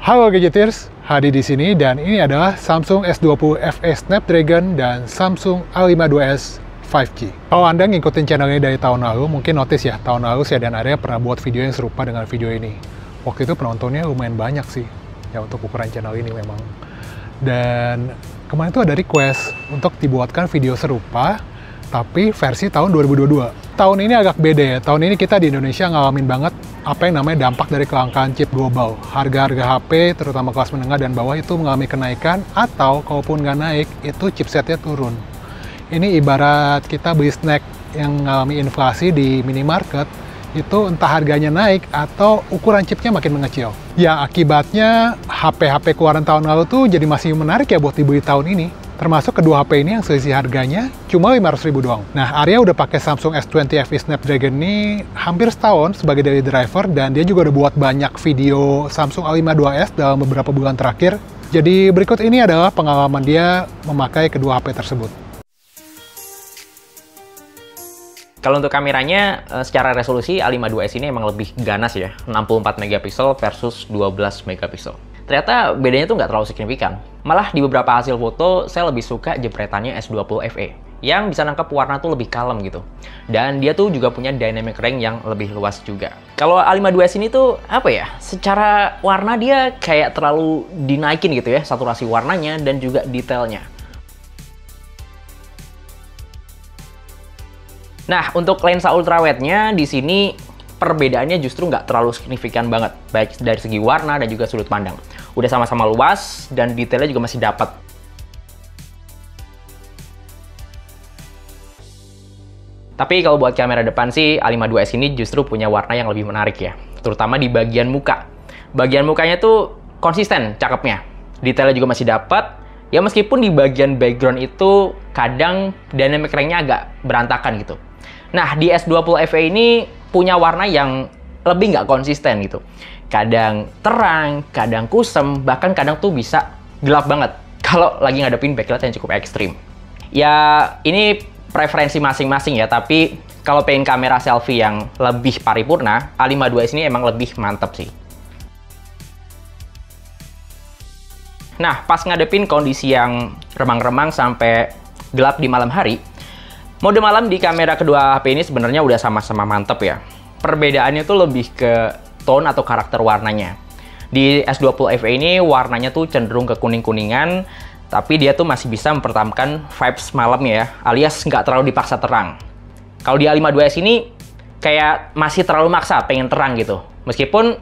Halo Gadgeters, Hadi di sini dan ini adalah Samsung S20 FE Snapdragon dan Samsung A52s 5G. Kalau Anda ngikutin channel ini dari tahun lalu, mungkin notice ya, tahun lalu saya dan Arya pernah buat video yang serupa dengan video ini. Waktu itu penontonnya lumayan banyak sih, ya untuk ukuran channel ini memang. Dan kemarin tuh ada request untuk dibuatkan video serupa, tapi versi tahun 2022. Tahun ini agak beda ya, tahun ini kita di Indonesia ngalamin banget apa yang namanya dampak dari kelangkaan chip global. Harga-harga HP, terutama kelas menengah dan bawah itu mengalami kenaikan, atau kalaupun nggak naik, itu chipsetnya turun. Ini ibarat kita beli snack yang mengalami inflasi di minimarket, itu entah harganya naik atau ukuran chipnya makin mengecil. Ya akibatnya HP-HP keluaran tahun lalu tuh jadi masih menarik ya buat dibeli tahun ini. Termasuk kedua HP ini yang selisih harganya cuma 500.000 doang. Nah, Arya udah pakai Samsung S20 FE Snapdragon ini hampir setahun sebagai daily driver dan dia juga udah buat banyak video Samsung A52s dalam beberapa bulan terakhir. Jadi berikut ini adalah pengalaman dia memakai kedua HP tersebut. Kalau untuk kameranya, secara resolusi A52s ini emang lebih ganas ya, 64 megapiksel versus 12 megapiksel. Ternyata bedanya tuh nggak terlalu signifikan. Malah di beberapa hasil foto, saya lebih suka jepretannya S20 FE, yang bisa nangkep warna tuh lebih kalem gitu. Dan dia tuh juga punya dynamic range yang lebih luas juga. Kalau A52s ini tuh, apa ya, secara warna dia kayak terlalu dinaikin gitu ya, saturasi warnanya dan juga detailnya. Nah, untuk lensa ultrawide-nya di sini perbedaannya justru nggak terlalu signifikan banget, baik dari segi warna dan juga sudut pandang. Udah sama-sama luas dan detailnya juga masih dapat. Tapi kalau buat kamera depan sih, A52s ini justru punya warna yang lebih menarik ya, terutama di bagian muka. Bagian mukanya tuh konsisten cakepnya, detailnya juga masih dapat. Ya meskipun di bagian background itu kadang dynamic range-nya agak berantakan gitu. Nah, di S20 FE ini punya warna yang lebih nggak konsisten gitu. Kadang terang, kadang kusem, bahkan kadang tuh bisa gelap banget kalau lagi ngadepin backlight yang cukup ekstrim. Ya, ini preferensi masing-masing ya, tapi kalau pengen kamera selfie yang lebih paripurna, A52s ini emang lebih mantep sih. Nah, pas ngadepin kondisi yang remang-remang sampai gelap di malam hari, mode malam di kamera kedua HP ini sebenarnya udah sama-sama mantep ya. Perbedaannya tuh lebih ke tone atau karakter warnanya. Di S20 FE ini warnanya tuh cenderung ke kuning-kuningan, tapi dia tuh masih bisa mempertahankan vibes malamnya ya, alias nggak terlalu dipaksa terang. Kalau di A52s ini kayak masih terlalu maksa pengen terang gitu. Meskipun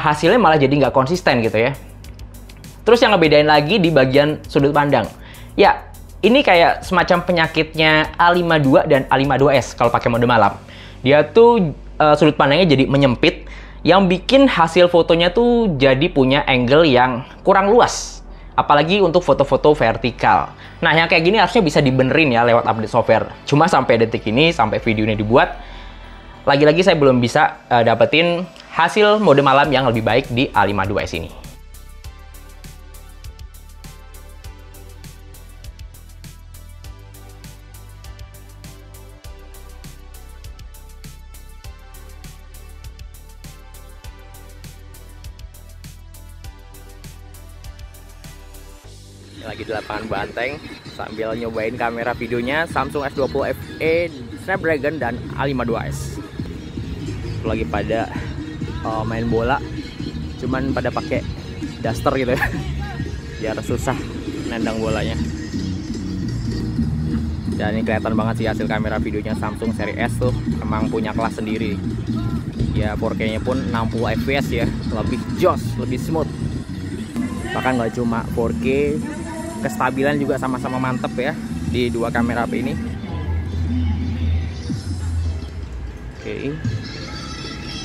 hasilnya malah jadi nggak konsisten gitu ya. Terus yang ngebedain lagi di bagian sudut pandang. Ya, ini kayak semacam penyakitnya A52 dan A52s kalau pakai mode malam. Dia tuh sudut pandangnya jadi menyempit, yang bikin hasil fotonya tuh jadi punya angle yang kurang luas. Apalagi untuk foto-foto vertikal. Nah, yang kayak gini harusnya bisa dibenerin ya lewat update software. Cuma sampai detik ini, sampai video ini dibuat, lagi-lagi saya belum bisa dapetin hasil mode malam yang lebih baik di A52s ini. Lagi di lapangan Banteng sambil nyobain kamera videonya Samsung S20 FE Snapdragon dan A52s. Lagi pada main bola, cuman pada pakai daster gitu ya, biar susah nendang bolanya. Dan ini kelihatan banget sih hasil kamera videonya Samsung seri S tuh emang punya kelas sendiri. Ya 4K-nya pun 60 fps ya, lebih joss, lebih smooth. Bahkan nggak cuma 4K, kestabilan juga sama-sama mantep ya di dua kamera HP ini. Oke,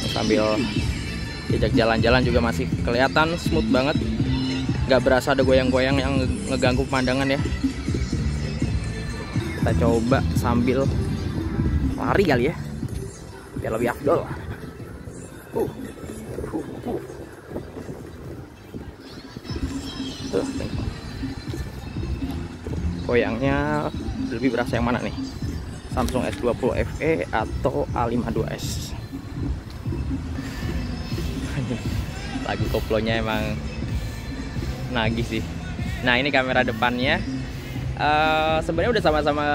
sambil jejak jalan-jalan juga masih kelihatan smooth banget, nggak berasa ada goyang-goyang yang ngeganggu pemandangan ya. Kita coba sambil lari kali ya, biar lebih afdol. Tuh, goyangnya lebih berasa yang mana nih? Samsung S20 FE atau A52s? lagu koplonya emang nagih sih. Nah ini kamera depannya, sebenarnya udah sama-sama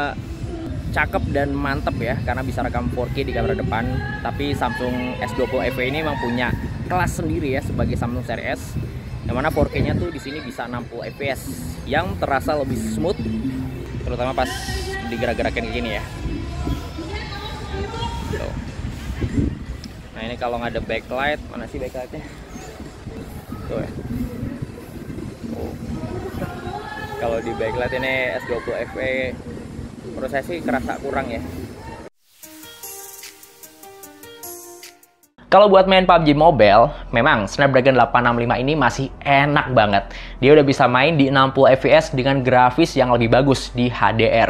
cakep dan mantep ya, karena bisa rekam 4K di kamera depan. Tapi Samsung S20 FE ini memang punya kelas sendiri ya sebagai Samsung Series S, yang mana 4K-nya tuh di sini bisa 60 fps yang terasa lebih smooth, terutama pas digerak-gerakin kayak gini ya. Tuh. Nah ini kalau nggak ada backlight, mana sih backlightnya? Tuh ya. Oh. Kalau di backlight ini S20 FE menurut saya sih kerasa kurang ya. Kalau buat main PUBG Mobile, memang Snapdragon 865 ini masih enak banget. Dia udah bisa main di 60 fps dengan grafis yang lebih bagus di HDR.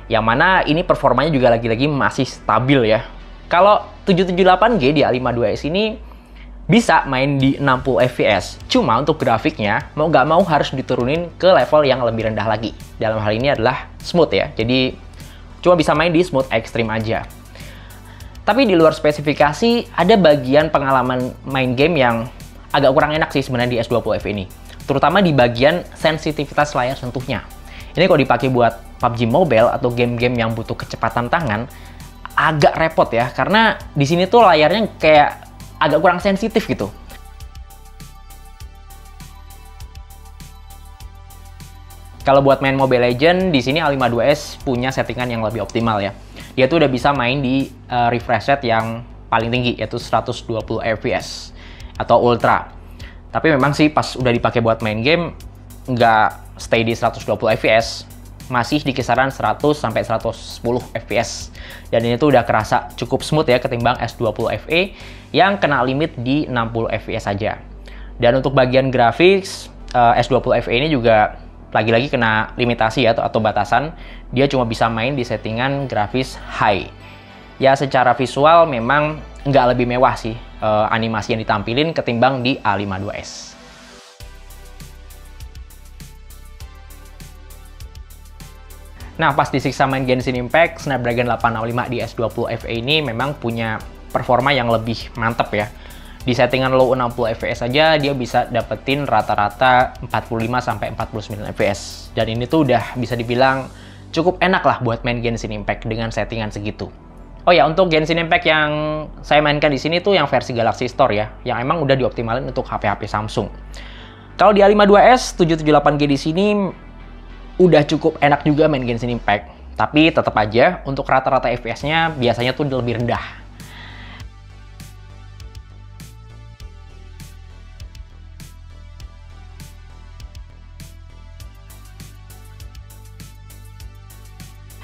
Yang mana ini performanya juga lagi-lagi masih stabil ya. Kalau 778G di A52s ini bisa main di 60 fps. Cuma untuk grafiknya, mau nggak mau harus diturunin ke level yang lebih rendah lagi. Dalam hal ini adalah smooth ya. Jadi cuma bisa main di smooth extreme aja. Tapi di luar spesifikasi, ada bagian pengalaman main game yang agak kurang enak sih sebenarnya di S20 FE ini. Terutama di bagian sensitivitas layar sentuhnya. Ini kalau dipakai buat PUBG Mobile atau game-game yang butuh kecepatan tangan, agak repot ya. Karena di sini tuh layarnya kayak agak kurang sensitif gitu. Kalau buat main Mobile Legends, di sini A52s punya settingan yang lebih optimal ya. Dia tuh udah bisa main di refresh rate yang paling tinggi, yaitu 120 fps atau ultra. Tapi memang sih pas udah dipakai buat main game, nggak stay di 120 fps, masih di kisaran 100 sampai 110 fps. Dan ini tuh udah kerasa cukup smooth ya ketimbang S20 FE yang kena limit di 60 fps saja. Dan untuk bagian grafis, S20 FE ini juga lagi-lagi kena limitasi ya, atau batasan. Dia cuma bisa main di settingan grafis high. Ya secara visual memang nggak lebih mewah sih animasi yang ditampilin ketimbang di A52s. Nah pas disiksa main Genshin Impact, Snapdragon 865 di S20 FE ini memang punya performa yang lebih mantep ya. Di settingan low 60 fps saja dia bisa dapetin rata-rata 45-49 fps. Dan ini tuh udah bisa dibilang cukup enak lah buat main Genshin Impact dengan settingan segitu. Oh ya, untuk Genshin Impact yang saya mainkan di sini tuh yang versi Galaxy Store ya, yang emang udah dioptimalin untuk HP-HP Samsung. Kalau di A52s 778G di sini udah cukup enak juga main Genshin Impact. Tapi tetap aja untuk rata-rata fps-nya biasanya tuh lebih rendah.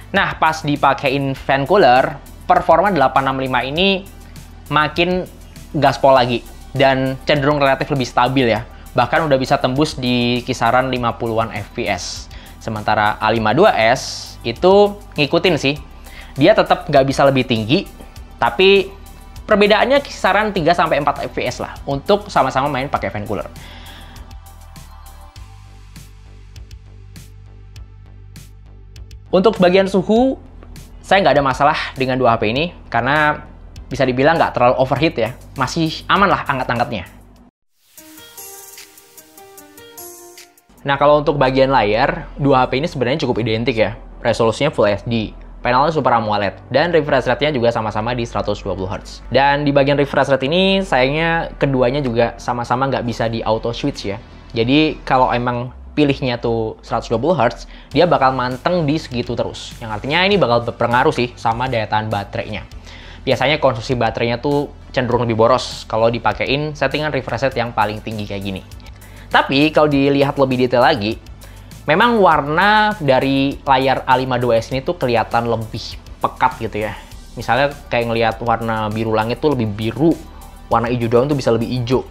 Nah, pas dipakein fan cooler, performa 865 ini makin gaspol lagi dan cenderung relatif lebih stabil ya. Bahkan udah bisa tembus di kisaran 50-an fps. Sementara A52s itu ngikutin sih. Dia tetap nggak bisa lebih tinggi, tapi perbedaannya kisaran 3-4 fps lah untuk sama-sama main pakai fan cooler. Untuk bagian suhu, saya nggak ada masalah dengan dua HP ini, karena bisa dibilang nggak terlalu overheat ya. Masih aman lah angkat-angkatnya. Nah, kalau untuk bagian layar, dua HP ini sebenarnya cukup identik ya. Resolusinya Full HD, panelnya Super AMOLED, dan refresh rate-nya juga sama-sama di 120 Hz. Dan di bagian refresh rate ini, sayangnya keduanya juga sama-sama nggak bisa di auto switch ya. Jadi, kalau emang pilihnya tuh 120 Hz, dia bakal manteng di segitu terus. Yang artinya ini bakal berpengaruh sih sama daya tahan baterainya. Biasanya konsumsi baterainya tuh cenderung lebih boros kalau dipakein settingan refresh rate yang paling tinggi kayak gini. Tapi kalau dilihat lebih detail lagi, memang warna dari layar A52s ini tuh kelihatan lebih pekat gitu ya. Misalnya kayak ngelihat warna biru langit tuh lebih biru, warna hijau doang tuh bisa lebih hijau.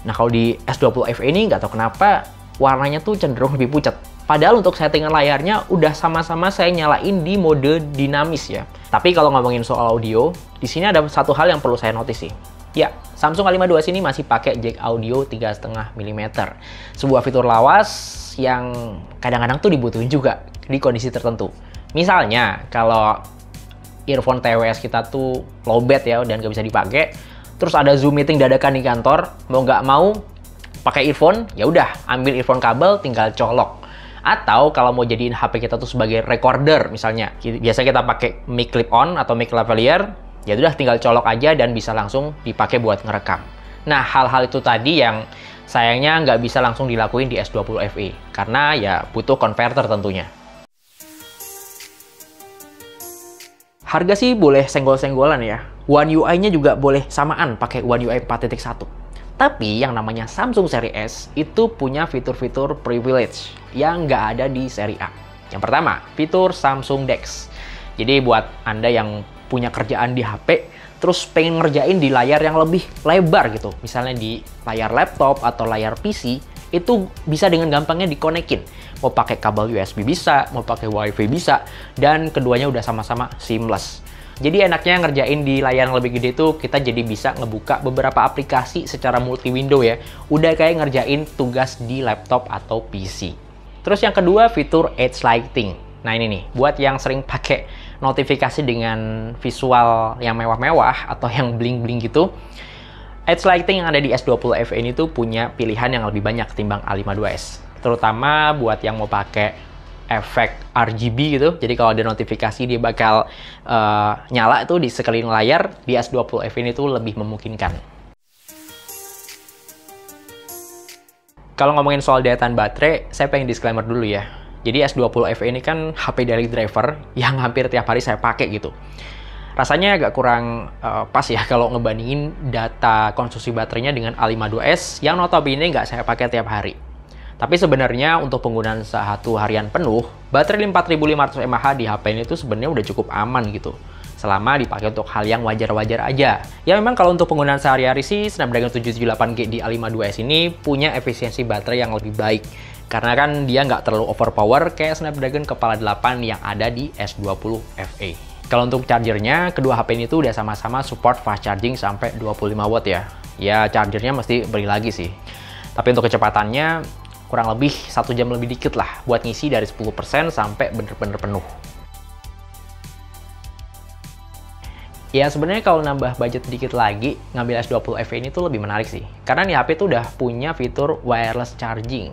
Nah kalau di S20 FE ini nggak tahu kenapa warnanya tuh cenderung lebih pucat. Padahal untuk settingan layarnya udah sama-sama saya nyalain di mode dinamis ya. Tapi kalau ngomongin soal audio, di sini ada satu hal yang perlu saya notice sih. Ya, Samsung A52s ini masih pakai jack audio 3,5 mm. Sebuah fitur lawas yang kadang-kadang tuh dibutuhin juga di kondisi tertentu. Misalnya, kalau earphone TWS kita tuh lowbat ya dan nggak bisa dipakai, terus ada Zoom meeting dadakan di kantor, mau nggak mau pakai earphone, ya udah ambil earphone kabel, tinggal colok. Atau kalau mau jadiin HP kita tuh sebagai recorder misalnya, biasa kita pakai mic clip on atau mic lavalier, ya udah tinggal colok aja dan bisa langsung dipakai buat ngerekam. Nah, hal-hal itu tadi yang sayangnya nggak bisa langsung dilakuin di S20 FE, karena ya butuh converter tentunya. Harga sih boleh senggol-senggolan ya. One UI-nya juga boleh samaan pakai One UI 4.1. Tapi yang namanya Samsung Seri S itu punya fitur-fitur privilege yang nggak ada di seri A. Yang pertama, fitur Samsung DeX. Jadi buat Anda yang punya kerjaan di HP, terus pengen ngerjain di layar yang lebih lebar gitu, misalnya di layar laptop atau layar PC, itu bisa dengan gampangnya dikonekin. Mau pakai kabel USB bisa, mau pakai WiFi bisa, dan keduanya udah sama-sama seamless. Jadi enaknya ngerjain di layar yang lebih gede itu kita jadi bisa ngebuka beberapa aplikasi secara multi-window ya. Udah kayak ngerjain tugas di laptop atau PC. Terus yang kedua, fitur Edge Lighting. Nah ini nih, buat yang sering pakai notifikasi dengan visual yang mewah-mewah atau yang bling-bling gitu, Edge Lighting yang ada di S20 FE ini tuh punya pilihan yang lebih banyak ketimbang A52s. Terutama buat yang mau pakai efek RGB gitu. Jadi kalau ada notifikasi dia bakal nyala itu di sekeliling layar, di S20 FE ini tuh lebih memungkinkan. Kalau ngomongin soal daya tahan baterai, saya pengen disclaimer dulu ya. Jadi S20 FE ini kan HP daily driver yang hampir tiap hari saya pakai gitu. Rasanya agak kurang pas ya kalau ngebandingin data konsumsi baterainya dengan A52s yang notabene nggak saya pakai tiap hari. Tapi sebenarnya untuk penggunaan satu harian penuh, baterai 4500 mAh di HP ini tuh sebenarnya udah cukup aman gitu. Selama dipakai untuk hal yang wajar-wajar aja. Ya memang kalau untuk penggunaan sehari-hari sih Snapdragon 778G di A52s ini punya efisiensi baterai yang lebih baik. Karena kan dia nggak terlalu overpower kayak Snapdragon kepala 8 yang ada di S20 FE. Kalau untuk chargernya, kedua HP ini tuh udah sama-sama support fast charging sampai 25 watt ya. Ya chargernya mesti beli lagi sih. Tapi untuk kecepatannya kurang lebih 1 jam lebih dikit lah buat ngisi dari 10% sampai bener-bener penuh. Ya sebenarnya kalau nambah budget dikit lagi, ngambil S20 FE ini tuh lebih menarik sih. Karena nih HP tuh udah punya fitur wireless charging.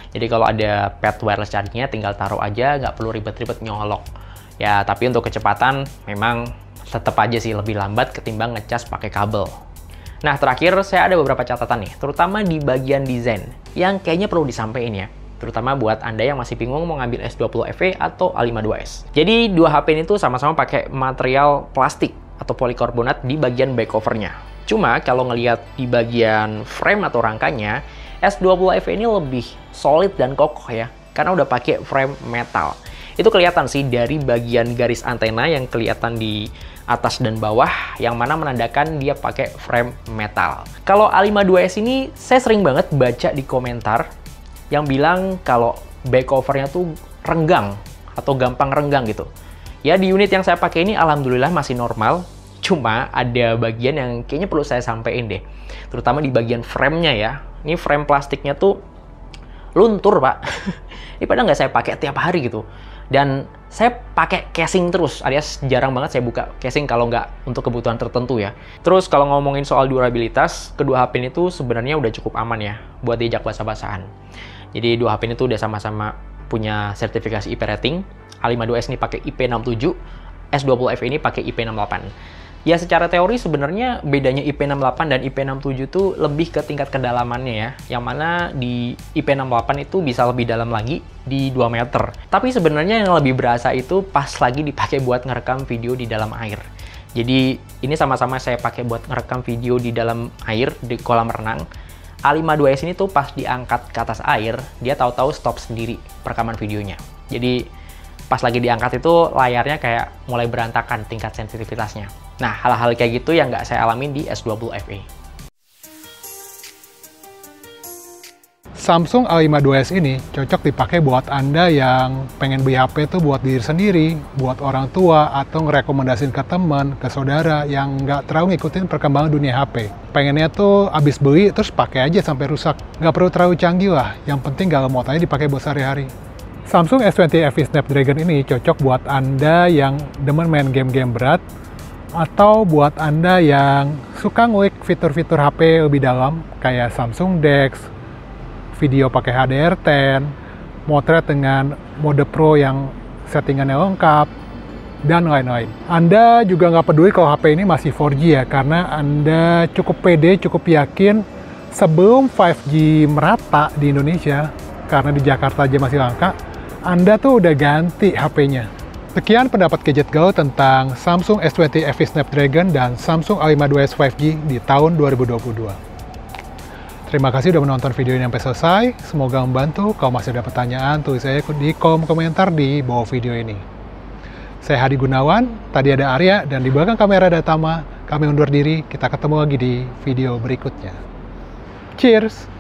Jadi kalau ada pad wireless chargingnya tinggal taruh aja, nggak perlu ribet-ribet nyolok. Ya tapi untuk kecepatan memang tetap aja sih lebih lambat ketimbang ngecas pakai kabel. Nah terakhir saya ada beberapa catatan nih, terutama di bagian desain yang kayaknya perlu disampaikan ya. Terutama buat Anda yang masih bingung mau ngambil S20 FE atau A52s. Jadi dua HP ini tuh sama-sama pakai material plastik atau polikarbonat di bagian back covernya. Cuma kalau ngelihat di bagian frame atau rangkanya, S20 FE ini lebih solid dan kokoh ya, karena udah pakai frame metal. Itu kelihatan sih dari bagian garis antena yang kelihatan di atas dan bawah, yang mana menandakan dia pakai frame metal. Kalau A52s ini, saya sering banget baca di komentar yang bilang kalau back covernya tuh renggang atau gampang renggang gitu. Ya di unit yang saya pakai ini alhamdulillah masih normal, cuma ada bagian yang kayaknya perlu saya sampaikan deh. Terutama di bagian frame-nya ya. Ini frame plastiknya tuh luntur pak. Ini padahal nggak saya pakai tiap hari gitu. Dan saya pakai casing terus, alias jarang banget saya buka casing kalau nggak untuk kebutuhan tertentu ya. Terus kalau ngomongin soal durabilitas, kedua HP ini tuh sebenarnya udah cukup aman ya buat diajak basah-basahan. Jadi dua HP ini tuh udah sama-sama punya sertifikasi IP rating. A52s ini pakai IP67, S20 FE ini pakai IP68. Ya secara teori sebenarnya bedanya IP68 dan IP67 tuh lebih ke tingkat kedalamannya ya. Yang mana di IP68 itu bisa lebih dalam lagi di 2 meter. Tapi sebenarnya yang lebih berasa itu pas lagi dipakai buat ngerekam video di dalam air. Jadi ini sama-sama saya pakai buat ngerekam video di dalam air, di kolam renang. A52s ini tuh pas diangkat ke atas air, dia tahu-tahu stop sendiri perekaman videonya. Jadi pas lagi diangkat itu layarnya kayak mulai berantakan tingkat sensitivitasnya. Nah, hal-hal kayak gitu yang nggak saya alamin di S20 FE. Samsung A52s ini cocok dipakai buat Anda yang pengen beli HP tuh buat diri sendiri, buat orang tua, atau ngerekomendasiin ke teman, ke saudara yang nggak terlalu ngikutin perkembangan dunia HP. Pengennya tuh abis beli terus pakai aja sampai rusak. Nggak perlu terlalu canggih lah, yang penting nggak lemot aja dipakai buat sehari-hari. Samsung S20 FE Snapdragon ini cocok buat Anda yang demen main game-game berat, Atau buat Anda yang suka ngulik fitur-fitur HP lebih dalam, kayak Samsung DeX, video pakai HDR10, motret dengan mode Pro yang settingannya lengkap, dan lain-lain. Anda juga nggak peduli kalau HP ini masih 4G ya, karena Anda cukup pede, cukup yakin sebelum 5G merata di Indonesia, karena di Jakarta aja masih langka, Anda tuh udah ganti HP-nya. Sekian pendapat Gadget Gaul tentang Samsung S20 FE Snapdragon dan Samsung A52s 5G di tahun 2022. Terima kasih udah menonton video ini sampai selesai. Semoga membantu. Kalau masih ada pertanyaan, tulis aja di kolom komentar di bawah video ini. Saya Hadi Gunawan, tadi ada Arya, dan di belakang kamera ada Tama. Kami undur diri, kita ketemu lagi di video berikutnya. Cheers!